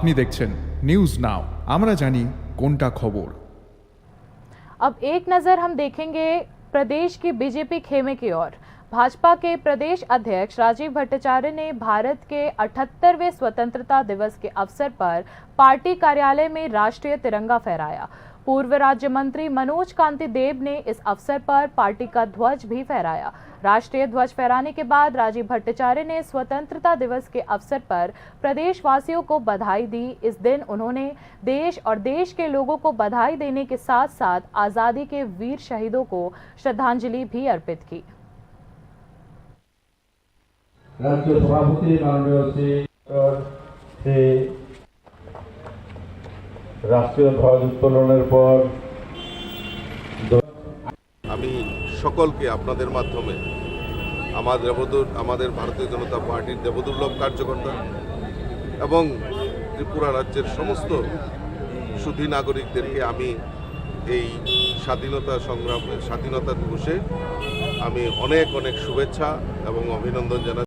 আপনি দেখছেন news now, আমরা জানি কোনটা খবর। अब एक नज़र हम देखेंगे प्रदेश की बीजेपी खेमे की ओर। भाजपा के प्रदेश अध्यक्ष राजीव भट्टाचार्य ने भारत के 78वें स्वतंत्रता दिवस के अवसर पर पार्टी कार्यालय में राष्ट्रीय तिरंगा फहराया। पूर्व राज्य मंत्री मनोज कांति देव ने इस अवसर पर पार्टी का ध्वज भी फहराया। राष्ट्रीय ध्वज फहराने के बाद राजीव भट्टाचार्य ने स्वतंत्रता दिवस के अवसर पर प्रदेशवासियों को बधाई दी। इस दिन उन्होंने देश और देश के लोगों को बधाई देने के साथ साथ आजादी के वीर शहीदों को श्रद्धांजलि भी अर्पित की। राज्य सभापति माननीय राष्ट्रीय ध्वज उत्तोलনের পর আমি সকলকে আপনাদের মাধ্যমে আমাদের ভারতীয় জনতা পার্টির দেবদুর্লভ কার্যকর্তা এবং ত্রিপুরা রাজ্যের সমস্ত সুধী নাগরিকদেরকে আমি এই স্বাধীনতা দিবসে আমি অনেক শুভেচ্ছা এবং অভিনন্দন জানাই।